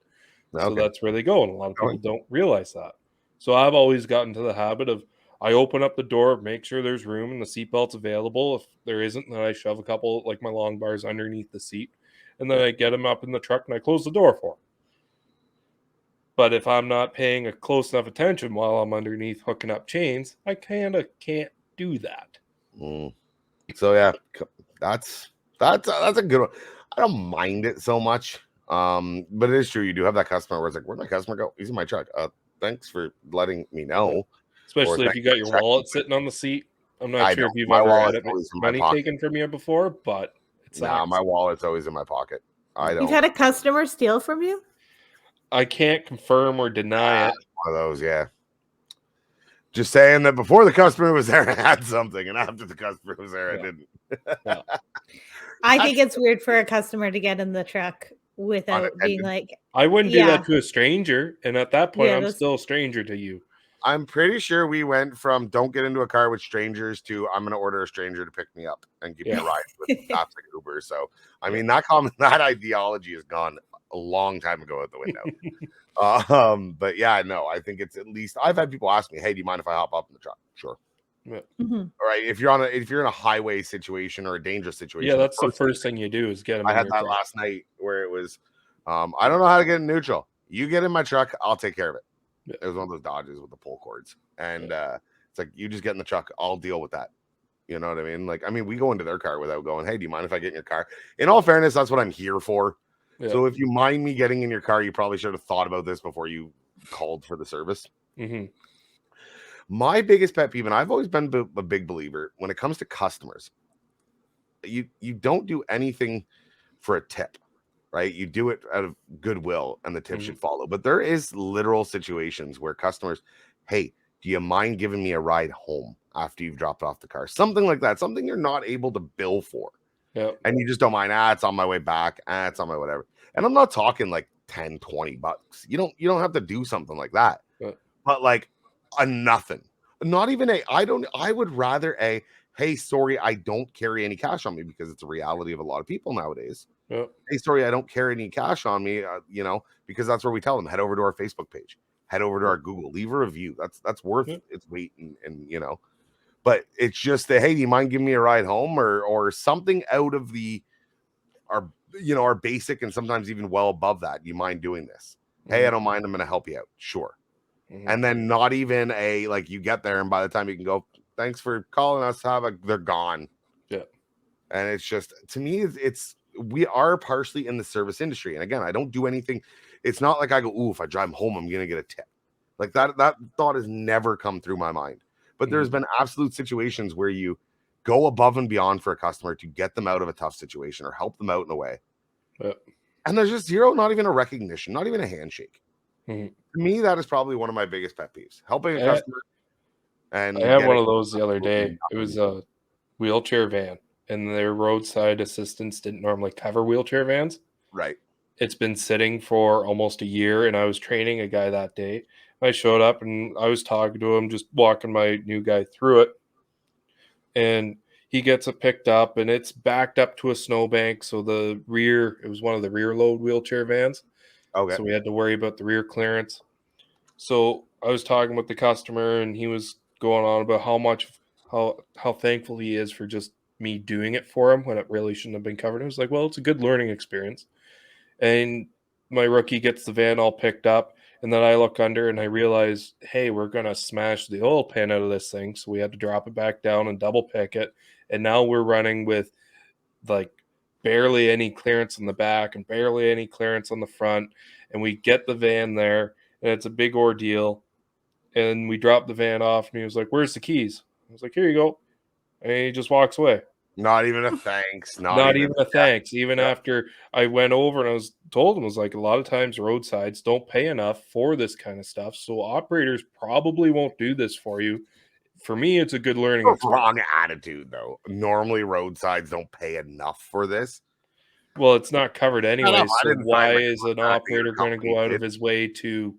So Okay. that's where they go, and a lot of people don't realize that. So I've always gotten to the habit of I open up the door, make sure there's room and the seatbelt's available. If there isn't, then I shove a couple like my long bars underneath the seat, and then I get them up in the truck and I close the door for them. But if I'm not paying a close enough attention while I'm underneath hooking up chains, I kind of can't do that. So yeah, that's a good one. I don't mind it so much. But it is true. You do have that customer where it's like, where'd my customer go? He's in my truck. Thanks for letting me know. Especially if thank you got you your for wallet checking. sitting on the seat. I'm not I sure if don't. you've My ever had wallet's always in my money pocket. taken from you before, but it's Nah, my wallet's always in my pocket. I don't. You've had a customer steal from you? I can't confirm or deny it. One of those, yeah. Just saying that before the customer was there, I had something, and after the customer was there, I didn't. I think it's weird for a customer to get in the truck without being Unattended. like, I wouldn't do Yeah. that to a stranger, and at that point, Yeah, I'm that's- still a stranger to you. I'm pretty sure we went from don't get into a car with strangers to I'm going to order a stranger to pick me up and give me a Yeah. ride with apps like Uber. So, I mean, that ideology is gone a long time ago out the window. But yeah, no, I think it's at least I've had people ask me, "Hey, do you mind if I hop up in the truck?" Sure. Mhm. All right. If you're in a highway situation or a dangerous situation, Yeah, that's the first thing you do is get them I in had your that truck. last night where it was, I don't know how to get in neutral. You get in my truck, I'll take care of it. Yeah. It was one of those Dodges with the pull cords, and it's like you just get in the truck, I'll deal with that. You know what I mean? Like, I mean, we go into their car without going, "Hey, do you mind if I get in your car?" In all fairness, that's what I'm here for. Yeah. So if you mind me getting in your car, you probably should have thought about this before you called for the service. Mm-hmm. My biggest pet peeve, and I've always been a big believer when it comes to customers, you don't do anything for a tip, right? You do it out of goodwill and the tip should follow. But there is literal situations where customers, "Hey, do you mind giving me a ride home after you've dropped off the car?" Something like that, something you're not able to bill for. Yeah. And you just don't mind, it's on my way back, it's on my whatever. And I'm not talking like 10, 20 bucks. You don't have to do something like that. Yeah. But like a nothing. Not even I would rather "Hey, sorry, I don't carry any cash on me," because it's a reality of a lot of people nowadays. Yeah. "Hey, sorry, I don't carry any cash on me," because that's where we tell them, head over to our Facebook page, head over to our Google, leave a review. That's worth its weight and but it's just that, "Hey, do you mind giving me a ride home?" or something out of our basic and sometimes even well above that. "Do you mind doing this?" "Hey, I don't mind. I'm going to help you out." Sure. And then not even like you get there and by the time you can go, "Thanks for calling us," they're gone. Yeah. And it's just, to me, it's we are partially in the service industry. And again, I don't do anything. It's not like I go, "Ooh, if I drive home, I'm going to get a tip." Like that thought has never come through my mind. But there's been absolute situations where you go above and beyond for a customer to get them out of a tough situation or help them out in a way. Yeah. And there's just zero, not even a recognition, not even a handshake. Mm-hmm. To me, that is probably one of my biggest pet peeves. Helping a customer. And I had one of those the other day. It was a wheelchair van, and their roadside assistance didn't normally cover wheelchair vans. Right. It's been sitting for almost a year, and I was training a guy that day. I showed up, and I was talking to him, just walking my new guy through it. And he gets it picked up, and it's backed up to a snowbank. So it was one of the rear load wheelchair vans. Okay. So we had to worry about the rear clearance. So I was talking with the customer, and he was going on about how thankful he is for just me doing it for him when it really shouldn't have been covered. I was like, well, it's a good learning experience. And my rookie gets the van all picked up, And then I look under and I realize, hey, we're going to smash the oil pan out of this thing. So we had to drop it back down and double pick it. And now we're running with like barely any clearance on the back and barely any clearance on the front. And we get the van there and it's a big ordeal. And we drop the van off and he was like, where's the keys? I was like, here you go. And he just walks away. Not even a thanks. Not even a thanks. Even after I went over and I was told him, was like, a lot of times roadsides don't pay enough for this kind of stuff. So operators probably won't do this for you. For me, it's a good learning experience. Wrong attitude, though. Normally, roadsides don't pay enough for this. Well, it's not covered anyway. I So didn't why sign my is an contract. operator Your going to company go out did. of his way to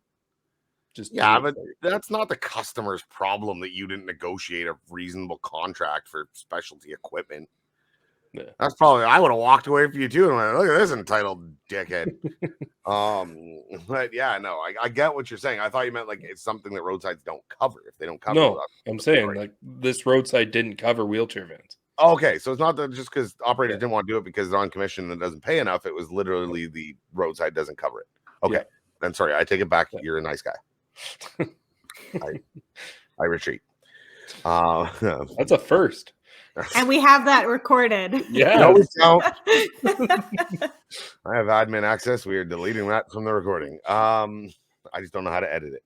just do Yeah, it but for you? that's not the customer's problem that you didn't negotiate a reasonable contract for specialty equipment. Yeah. That's probably I would have walked away from you too and went, look at this entitled dickhead. But yeah, no, I get what you're saying. I thought you meant like it's something that roadsides don't cover. If they don't cover, No, that's I'm the saying story. like this roadside didn't cover wheelchair vans. Okay, so it's not that just because operators Yeah. didn't want to do it because they're on commission and it doesn't pay enough. It was literally the roadside doesn't cover it. Okay, Yeah. then sorry, I take it back. Yeah. You're a nice guy. I retreat. That's a first. And we have that recorded. Yeah. No, we don't. I have admin access. We are deleting that from the recording. I just don't know how to edit it.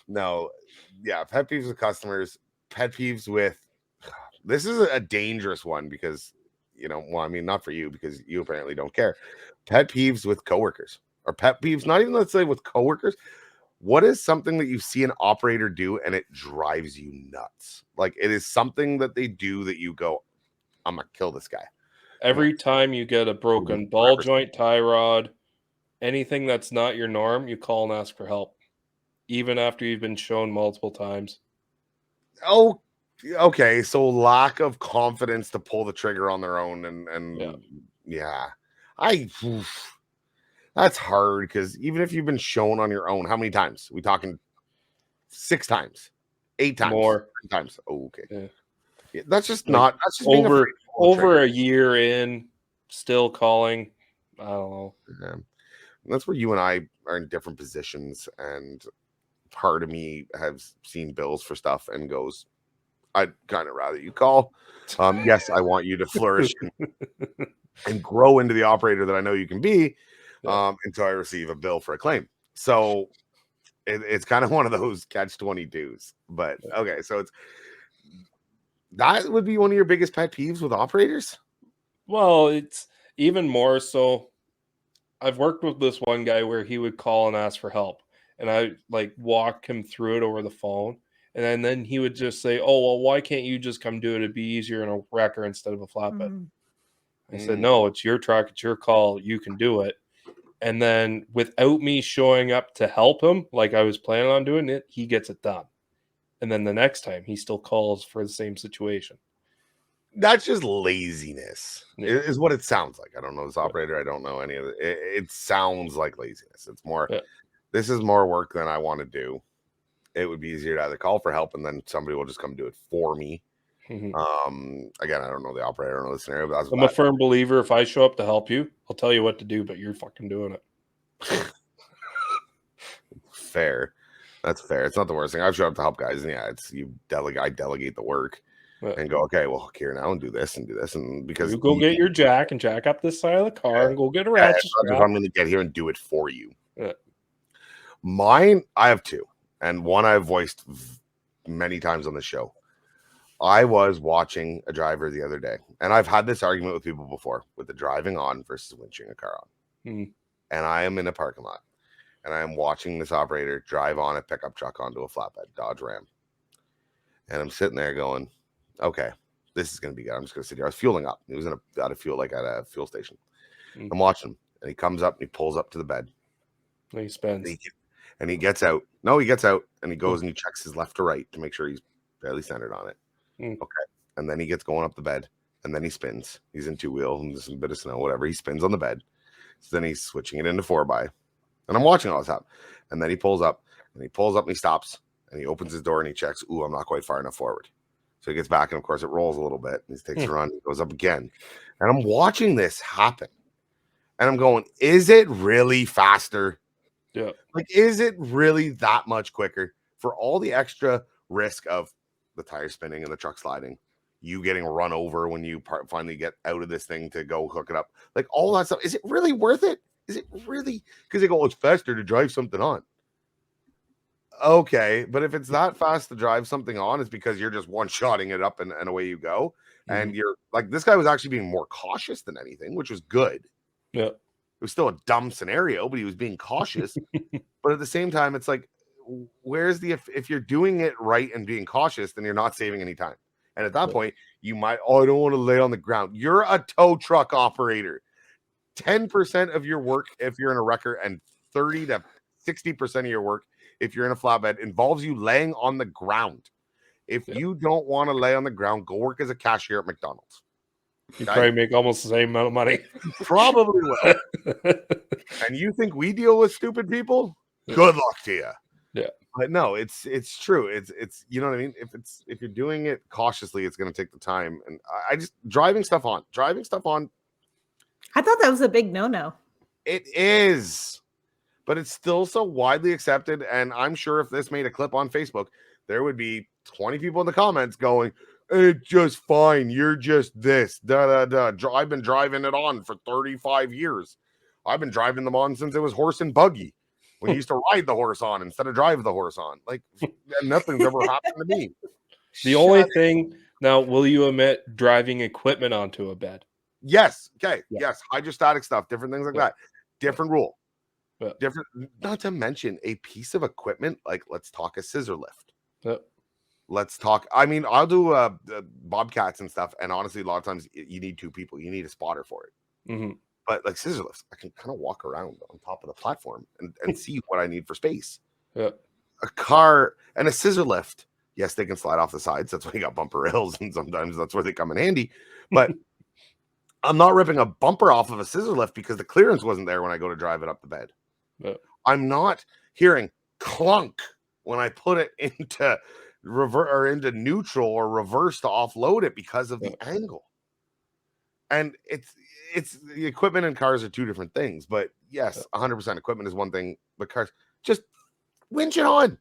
No, yeah, pet peeves with customers, pet peeves with this is a dangerous one because well, I mean, not for you because you apparently don't care. Pet peeves with coworkers or pet peeves, not even let's say with coworkers. What is something that you see an operator do and it drives you nuts? Like it is something that they do that you go, I'm gonna kill this guy. Every time you get a broken ball joint, tie rod, anything that's not your norm, you call and ask for help, even after you've been shown multiple times. Oh, okay. So lack of confidence to pull the trigger on their own, and yeah. That's hard because even if you've been shown on your own, how many times? We talking 6 times, 8 times, More 10 times. Oh, okay. Yeah. That's just Like, not. That's just being afraid to pull the over trigger. a year in, still calling. I don't know. Yeah. That's where you and I are in different positions, and part of me has seen bills for stuff and goes, I'd kind of rather you call. Yes, I want you to flourish and grow into the operator that I know you can be. Until I receive a bill for a claim. So it's kind of one of those catch-22s. But okay, so that would be one of your biggest pet peeves with operators? Well, it's even more so. I've worked with this one guy where he would call and ask for help, and I like walk him through it over the phone, and then he would just say, "Oh, well, why can't you just come do it? It'd be easier in a wrecker instead of a flatbed." I said, "No, it's your truck, it's your call. You can do it." And then without me showing up to help him, like I was planning on doing it, he gets it done. And then the next time he still calls for the same situation. That's just laziness, Yeah. is what it sounds like. I don't know this operator. I don't know any of it. It sounds like laziness. It's more, this is more work than I want to do. It would be easier to either call for help and then somebody will just come do it for me. Again, I don't know the operator, I don't know the scenario, but I'm a firm believer if I show up to help you, I'll tell you what to do, but you're fucking doing it. Fair. That's fair. It's not the worst thing. I've showed up to help guys, and I delegate the work and go, okay, well, here now and do this, and because you go get your jack and jack up this side of the car and go get a ratchet strap. I'm going to get here and do it for you. Mine, I have 2, and one I've voiced many times on the show. I was watching a driver the other day, and I've had this argument with people before with the driving on versus winching a car on. And I am in a parking lot, and I am watching this operator drive on a pickup truck onto a flatbed Dodge Ram. And I'm sitting there going, okay, this is going to be good. I'm just going to sit here. I was fueling up. He was out of fuel, like at a fuel station. I'm watching him, and he comes up and he pulls up to the bed. And he spins. And he gets out. No, he gets out, and he goes and he checks his left to right to make sure he's fairly centered on it. Okay. And then he gets going up the bed, and then he spins. He's in 2-wheel, and there's a bit of snow, whatever. He spins on the bed. So then he's switching it into 4x. And I'm watching all this happen. And then he pulls up, and he stops, and he opens his door, and he checks, ooh, I'm not quite far enough forward. So he gets back, and of course, it rolls a little bit. And he takes a run, he goes up again. And I'm watching this happen. And I'm going, is it really faster? Yeah. Like, is it really that much quicker for all the extra risk of the tire spinning and the truck sliding, you getting run over when you finally get out of this thing to go hook it up, like all that stuff? Is it really worth it? Is it really? Because they go, it's faster to drive something on. Okay, but if it's that fast to drive something on, it's because you're just one-shotting it up and away you go. And you're like, this guy was actually being more cautious than anything, which was good. Yeah. It was still a dumb scenario, but he was being cautious. But at the same time, it's like, where's the if you're doing it right and being cautious, then you're not saving any time. And at that point, you might, I don't want to lay on the ground. You're a tow truck operator. 10% of your work, if you're in a wrecker, and 30 to 60% of your work, if you're in a flatbed, involves you laying on the ground. If you don't want to lay on the ground, go work as a cashier at McDonald's. You probably make almost the same amount of money. Probably will. And you think we deal with stupid people? Good luck to you. Yeah. But no, it's true. It's you know what I mean? If you're doing it cautiously, it's going to take the time. And I just driving stuff on. I thought that was a big no-no. It is. But it's still so widely accepted. And I'm sure if this made a clip on Facebook, there would be 20 people in the comments going, it's just fine. You're just this. I've been driving it on for 35 years. I've been driving them on since it was horse and buggy. We used to ride the horse on instead of drive the horse on. Like, nothing's ever happened to me. The only thing now, will you admit driving equipment onto a bed? Yes. Okay. Yeah. Yes. Hydrostatic stuff, different things like that. Different rule. Yeah. Different. Not to mention a piece of equipment. Like, let's talk a scissor lift. Yeah. Let's talk. I mean, I'll do bobcats and stuff. And honestly, a lot of times you need two people. You need a spotter for it. Mm-hmm. But like scissor lifts, I can kind of walk around on top of the platform and see what I need for space. Yeah. A car and a scissor lift. Yes, they can slide off the sides. That's why you got bumper rails, and sometimes that's where they come in handy. But I'm not ripping a bumper off of a scissor lift because the clearance wasn't there when I go to drive it up the bed. Yeah. I'm not hearing clunk when I put it into into neutral or reverse to offload it because of the angle. And it's the equipment and cars are two different things. But yes, 100% equipment is one thing. But cars, just winch it on.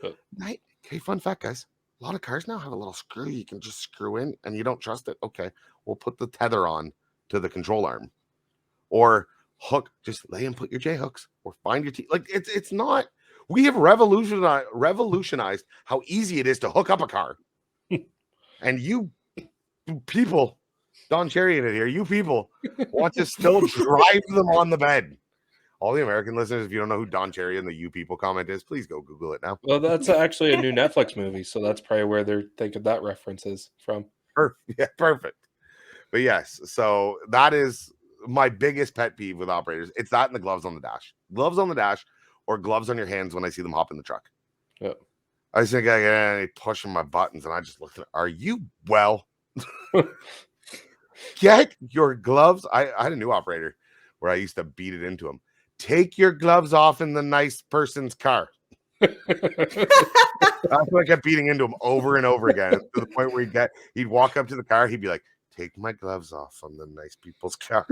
Okay, fun fact, guys. A lot of cars now have a little screw you can just screw in, and you don't trust it. Okay, we'll put the tether on to the control arm, or hook. Just lay and put your J hooks, or find your T. Like it's not. We have revolutionized how easy it is to hook up a car, and you people, Don Cherry in it here. You people want to still drive them on the bed. All the American listeners, if you don't know who Don Cherry and the "you people" comment is, please go Google it now. Well, that's actually a new Netflix movie, so that's probably where they're thinking that reference is from. Yeah, perfect. But yes, so that is my biggest pet peeve with operators. It's that and the gloves on the dash. Gloves on the dash or gloves on your hands when I see them hop in the truck. Yeah. I think I get pushing my buttons and I just look at, are you well? Get your gloves. I had a new operator where I used to beat it into him. Take your gloves off in the nice person's car. That's what I kept beating into him over and over again to the point where he'd walk up to the car. He'd be like, take my gloves off from the nice people's car.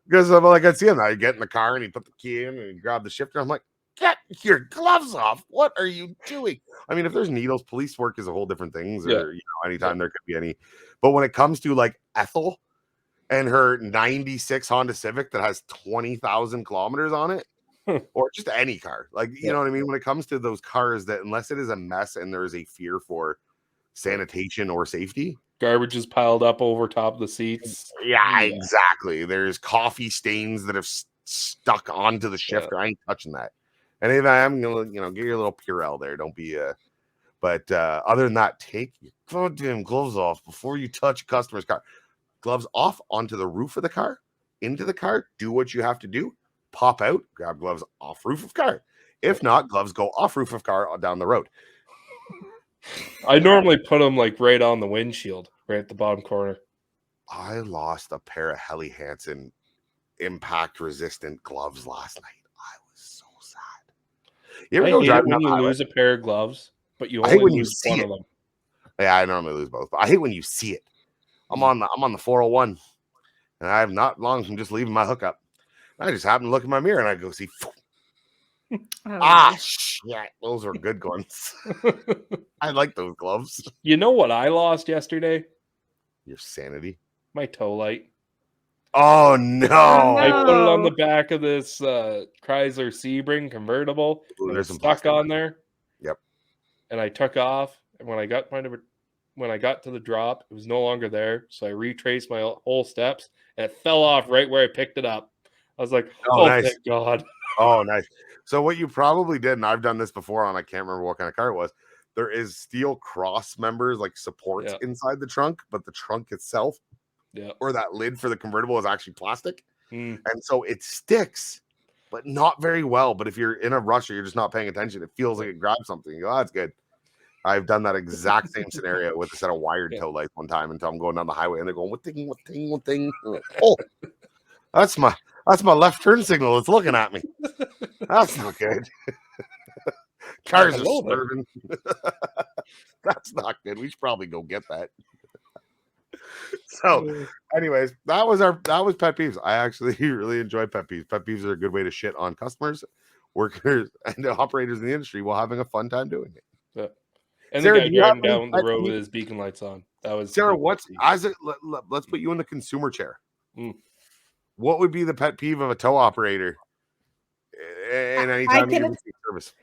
Because I'm like, I'd see him. I'd get in the car and he'd put the key in and he'd grab the shifter. I'm like, get your gloves off. What are you doing? I mean, if there's needles, police work is a whole different thing. Or, anytime there could be any. But when it comes to like Ethel and her 96 Honda Civic that has 20,000 kilometers on it, or just any car, like, you know what I mean? When it comes to those cars that unless it is a mess and there is a fear for sanitation or safety, garbage is piled up over top of the seats. Yeah, exactly. There's coffee stains that have stuck onto the shifter. I ain't touching that. And if I am gonna, get your little Purell there. Don't be but other than that, take your goddamn gloves off before you touch a customer's car. Gloves off onto the roof of the car, into the car, do what you have to do, pop out, grab gloves off roof of car. If not, gloves go off roof of car down the road. I normally put them like right on the windshield, right at the bottom corner. I lost a pair of Helly Hansen impact resistant gloves last night. I was so sad. You ever go driving when you lose a pair of gloves, but you I hate only when you lose see one it. of them. Yeah, I normally lose both, but I hate when you see it. I'm on the 401, and I have not long from just leaving my hookup. I just happened to look in my mirror and I go see, Oh, shit, those were good ones. I like those gloves. You know what I lost yesterday? Your sanity. My toe light. Oh no! I no. put it on the back of this Chrysler Sebring convertible, Ooh, and there's it's some stuck plastic. on there. Yep. And I took off, and when I got to the drop, it was no longer there. So I retraced my whole steps, and it fell off right where I picked it up. I was like, "Oh, nice. thank God!" Oh, nice. So what you probably did, and I've done this before, and I can't remember what kind of car it was. There is steel cross members, like supports inside the trunk, but the trunk itself, or that lid for the convertible, is actually plastic, and so it sticks, but not very well. But if you're in a rush or you're just not paying attention, it feels like it grabs something. You go, "Oh, that's good." I've done that exact same scenario with a set of wired toe lights one time until I'm going down the highway and they're going, what thing? Like, oh, that's my left turn signal. It's looking at me. That's not good. Cars are swerving. That's not good. We should probably go get that. So, anyways, that was pet peeves. I actually really enjoy pet peeves. Pet peeves are a good way to shit on customers, workers, and operators in the industry while having a fun time doing it. Yeah. And Sarah, the guy driving down the road with his beacon lights on. That was Sarah. Let's put you in the consumer chair. What would be the pet peeve of a tow operator in any time you give service?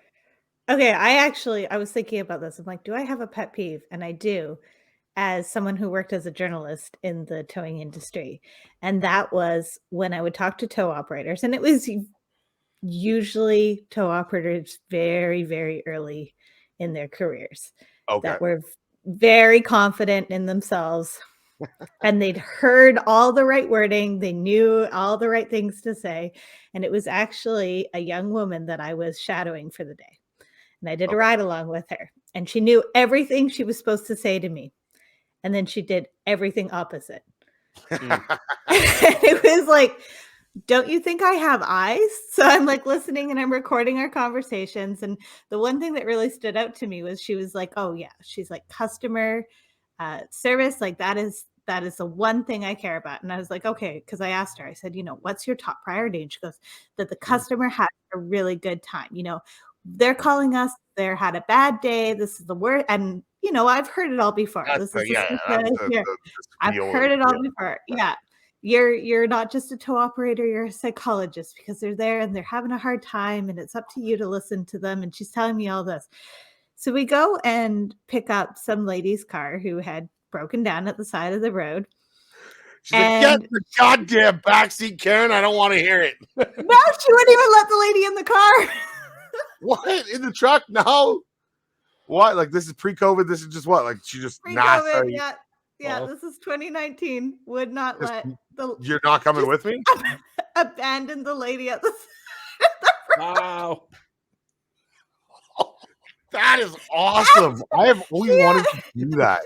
Okay, I was thinking about this. I'm like, do I have a pet peeve? And I do, as someone who worked as a journalist in the towing industry. And that was when I would talk to tow operators, and it was usually tow operators very, very early in their careers that were very confident in themselves. And they'd heard all the right wording. They knew all the right things to say. And it was actually a young woman that I was shadowing for the day. And I did a ride along with her. And she knew everything she was supposed to say to me. And then she did everything opposite. It was like, don't you think I have eyes? So I'm like listening and I'm recording our conversations. And the one thing that really stood out to me was she was like, oh yeah, she's like customer service. Like that is the one thing I care about. And I was like, okay, because I asked her, I said, what's your top priority? And she goes, that the customer had a really good time. They're calling us, they had a bad day. This is the worst. And, I've heard it all before. I've heard it all before. Yeah. You're not just a tow operator, you're a psychologist, because they're there and they're having a hard time and it's up to you to listen to them. And she's telling me all this. So we go and pick up some lady's car who had broken down at the side of the road. She's like, get in the goddamn backseat, Karen. I don't want to hear it. No, she wouldn't even let the lady in the car. What? In the truck? No. What? Like, this is pre-COVID? This is just what? Like, she just pre-COVID, yeah, this is 2019. Would not let the... You're not coming with me? Abandon the lady at the... Wow. That is awesome. I have always wanted to do that.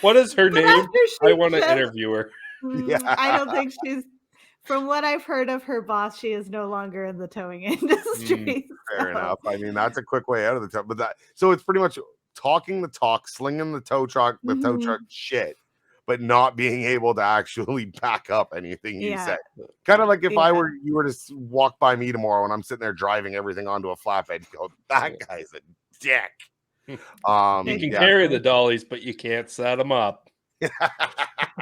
What is her name? I want to interview her. I don't think she's... From what I've heard of her boss, she is no longer in the towing industry. Fair enough. I mean, that's a quick way out of the tow. But so it's pretty much talking the talk, slinging the tow truck shit, but not being able to actually back up anything you say. Kind of like if you were to walk by me tomorrow and I'm sitting there driving everything onto a flatbed, you go, that guy's a dick. You can carry the dollies, but you can't set them up.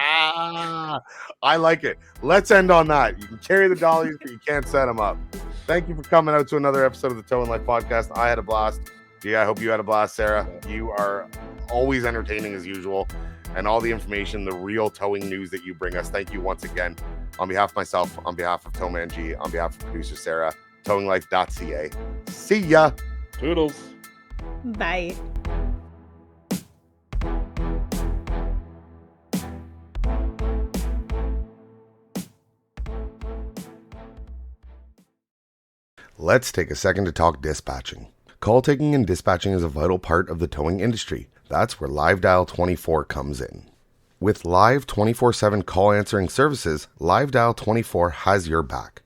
I like it. Let's end on that. You can carry the dollies, but you can't set them up. Thank you for coming out to another episode of the Towing Life podcast. I had a blast. I hope you had a blast, Sarah. You are always entertaining as usual, and all the information, the real towing news that you bring us. Thank you once again. On behalf of myself, on behalf of TowManG, on behalf of producer Sarah, towinglife.ca. See ya. Toodles. Bye. Let's take a second to talk dispatching. Call taking and dispatching is a vital part of the towing industry. That's where Live Dial 24 comes in. With live 24/7 call answering services, Live Dial 24 has your back.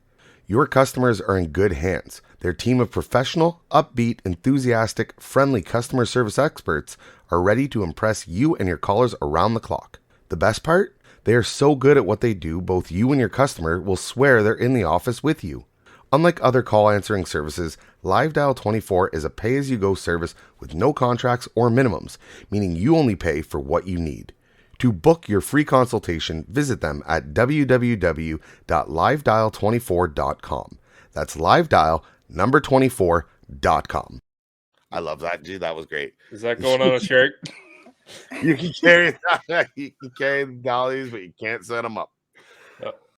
Your customers are in good hands. Their team of professional, upbeat, enthusiastic, friendly customer service experts are ready to impress you and your callers around the clock. The best part? They are so good at what they do, both you and your customer will swear they're in the office with you. Unlike other call answering services, LiveDial24 is a pay-as-you-go service with no contracts or minimums, meaning you only pay for what you need. To book your free consultation, visit them at www.livedial24.com. That's livedial24.com. I love that. Gee, that was great. Is that going on a shirt? You can carry the dollies, but you can't set them up.